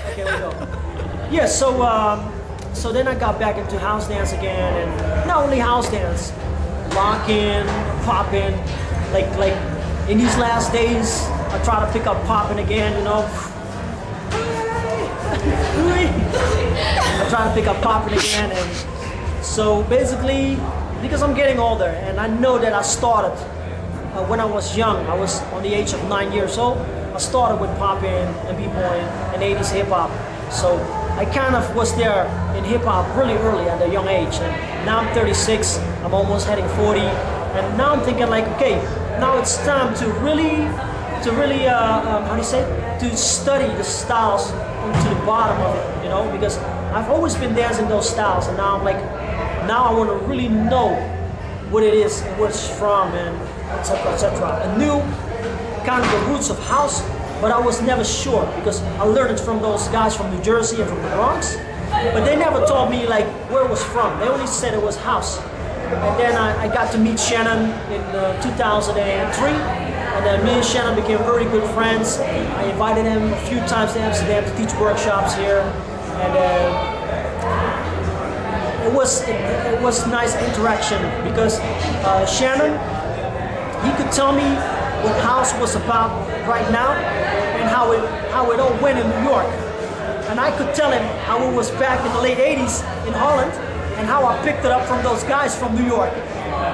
Okay, we go. Yeah, so then I got back into house dance again, and not only house dance, locking, popping, like in these last days, I try to pick up popping again, you know. I try to pick up popping again, and so basically, because I'm getting older, and I know that I started when I was young. I was on the age of 9 years old. I started with popping and b-boying and 80s hip hop. So I kind of was there in hip hop really early at a young age. And now I'm 36. I'm almost heading 40, and now I'm thinking like, okay, now it's time to really, how do you say? To study the styles to the bottom of it, you know, because I've always been dancing those styles, and now I'm like, now I want to really know what it is and where it's from, and etc. etc. I knew kind of the roots of house, but I was never sure because I learned it from those guys from New Jersey and from the Bronx, but they never told me like where it was from. They only said it was house. And then I got to meet Shannon in 2003. And then me and Shannon became very good friends. I invited him a few times to Amsterdam to teach workshops here, and it was nice interaction because Shannon, he could tell me what house was about right now and how it all went in New York, and I could tell him how it was back in the late '80s in Holland and how I picked it up from those guys from New York.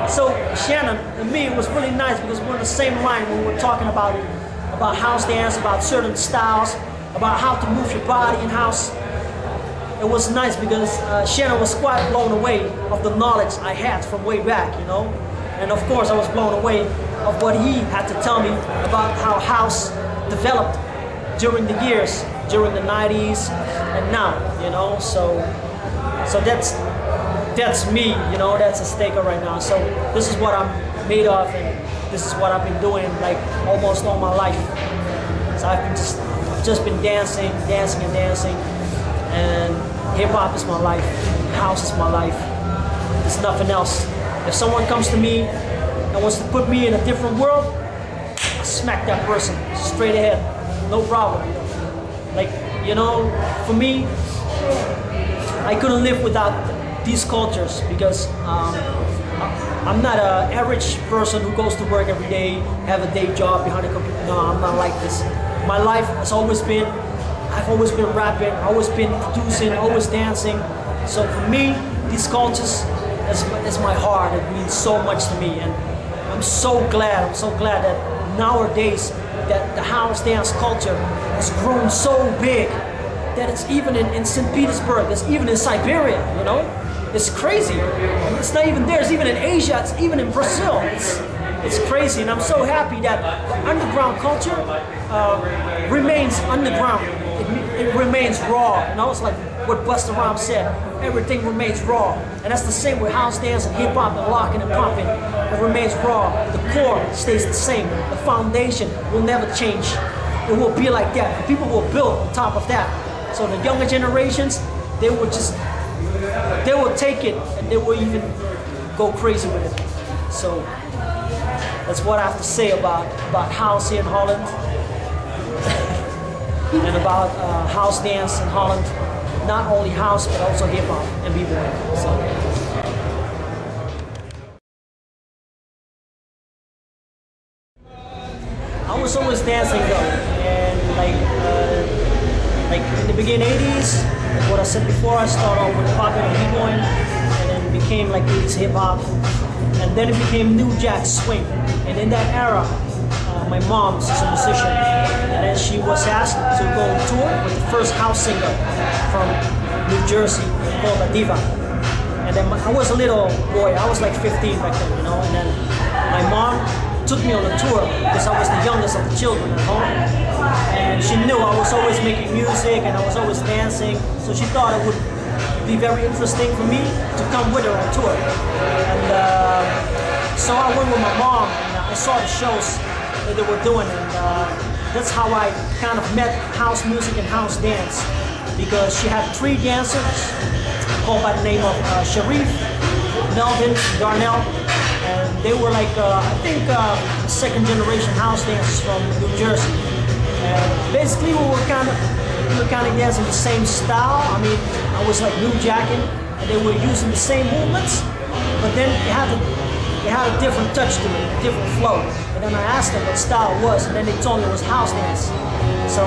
So Shannon and me, it was really nice because we're on the same line when we're talking about house dance, about certain styles, about how to move your body in house. It was nice because Shannon was quite blown away of the knowledge I had from way back, you know. And of course I was blown away of what he had to tell me about how house developed during the years, during the 90s and now, you know. So that's me, you know, that's Eszteca right now. So this is what I'm made of, and this is what I've been doing like almost all my life. So I've just been dancing, and hip hop is my life, house is my life. There's nothing else. If someone comes to me and wants to put me in a different world, I smack that person straight ahead, no problem. Like, you know, for me, I couldn't live without these cultures because I'm not an average person who goes to work every day, have a day job behind a computer. No, I'm not like this. My life has always been, I've always been rapping, always been producing, always dancing. So for me, these cultures is my heart. It means so much to me, and I'm so glad that nowadays that the house dance culture has grown so big that it's even in St. Petersburg, it's even in Siberia, you know? It's crazy. It's not even there, it's even in Asia, it's even in Brazil. It's crazy, and I'm so happy that the underground culture remains underground. It remains raw, you know? It's like what Busta Rhymes said, everything remains raw. And that's the same with house dance and hip hop and locking and popping. It remains raw. The core stays the same. The foundation will never change. It will be like that. People will build on top of that. So the younger generations, they will take it and they will even go crazy with it. So that's what I have to say about house here in Holland and about house dance in Holland. Not only house, but also hip hop and b-boy. So. I was always dancing though, and like in the beginning '80s, like what I said before, I started off with popping and b-boying, and then it became like '80s hip hop, and then it became New Jack Swing. And in that era, my mom is a musician, and then she was asked to go on tour with the first house singer from New Jersey called La Diva. And then I was a little boy, I was like 15 back then, you know, and then my mom took me on a tour because I was the youngest of the children at home. And she knew I was always making music and I was always dancing, so she thought it would be very interesting for me to come with her on tour. And so I went with my mom and I saw the shows that they were doing, and that's how I kind of met house music and house dance, because she had 3 dancers called by the name of Sharif, Melvin, Darnell, and they were like I think second generation house dancers from New Jersey. And basically we were kind of dancing the same style. I mean, I was like new jacking, and they were using the same movements, but then it had a different touch to it, a different flow. And then I asked them what style it was, and then they told me it was house dance. So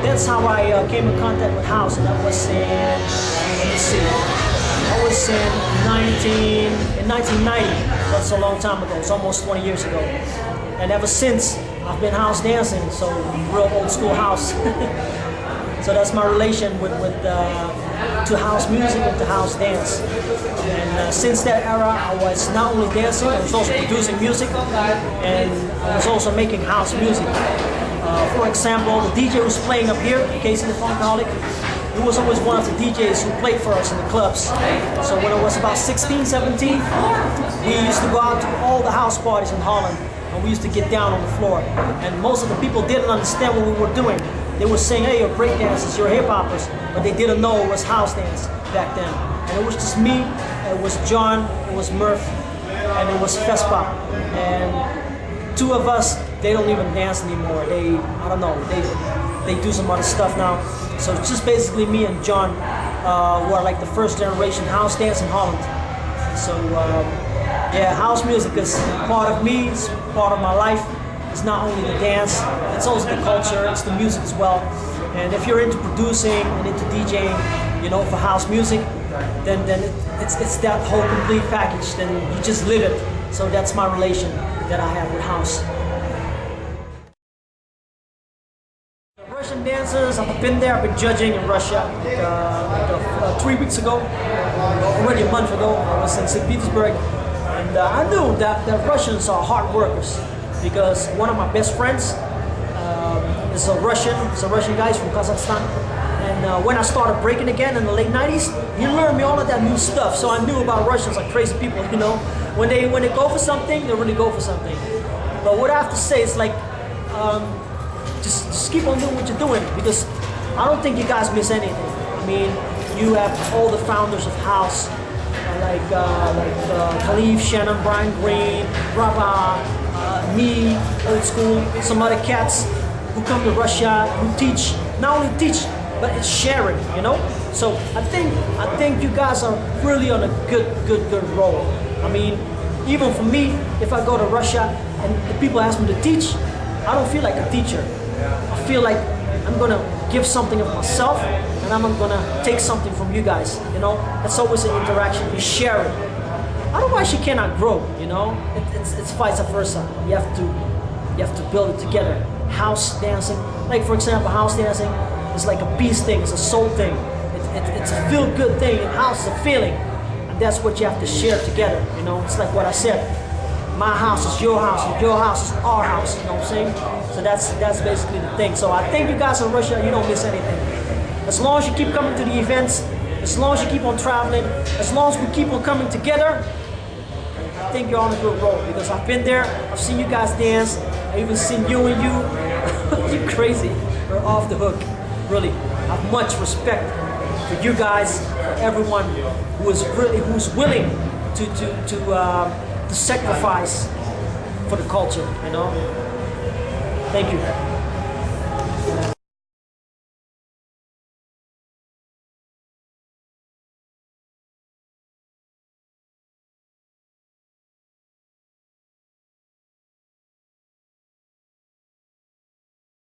that's how I came in contact with house, and that was in, let me see, that was in 1990. That's a long time ago. It's almost 20 years ago. And ever since, I've been house dancing, so real old school house. So that's my relation to house music and to house dance. And since that era, I was not only dancing, I was also producing music, and I was also making house music. For example, the DJ who's playing up here, Casey the Funkaholic, he was always one of the DJs who played for us in the clubs. So when I was about 16, 17, we used to go out to all the house parties in Holland, and we used to get down on the floor. And most of the people didn't understand what we were doing. They were saying, hey, you're breakdancers, you're hip-hoppers, but they didn't know it was house dance back then. And it was just me, it was John, it was Murph, and it was Vespa. And two of us, they don't even dance anymore. I don't know, they do some other stuff now. So it's just basically me and John, who are like the first generation house dance in Holland. So yeah, house music is part of me, it's part of my life. It's not only the dance, it's also the culture, it's the music as well. And if you're into producing and into DJing, you know, for house music, then it's that whole complete package, then you just live it. So that's my relation that I have with house. Russian dancers, I've been there, I've been judging in Russia 3 weeks ago, already a month ago. I was in St. Petersburg, and I knew that the Russians are hard workers, because one of my best friends is a Russian guy from Kazakhstan. And when I started breaking again in the late 90s, he learned me all of that new stuff. So I knew about Russians like crazy people, you know. When they go for something, they really go for something. But what I have to say is like, just keep on doing what you're doing, because I don't think you guys miss anything. I mean, you have all the founders of house, like Khalif, Shannon, Brian Green, Rabah, me, old school, some other cats who come to Russia, who teach, not only teach, but it's sharing, you know? So I think you guys are really on a good roll. I mean, even for me, if I go to Russia and the people ask me to teach, I don't feel like a teacher. I feel like I'm gonna give something of myself, and I'm gonna take something from you guys, you know? It's always an interaction, you share it. Otherwise you cannot grow, you know? It's vice versa. You have to build it together. House dancing, like for example, house dancing is like a peace thing, it's a soul thing. It's a feel-good thing, and house is a feeling. And that's what you have to share together, you know? It's like what I said. My house is your house, and your house is our house, you know what I'm saying? So that's basically the thing. So I think you guys in Russia, you don't miss anything. As long as you keep coming to the events, as long as you keep on traveling, as long as we keep on coming together, I think you're on a good road, because I've been there, I've seen you guys dance, I've even seen you and you. You're crazy. You're off the hook. Really. I have much respect for you guys, for everyone who's willing to sacrifice for the culture, you know? Thank you.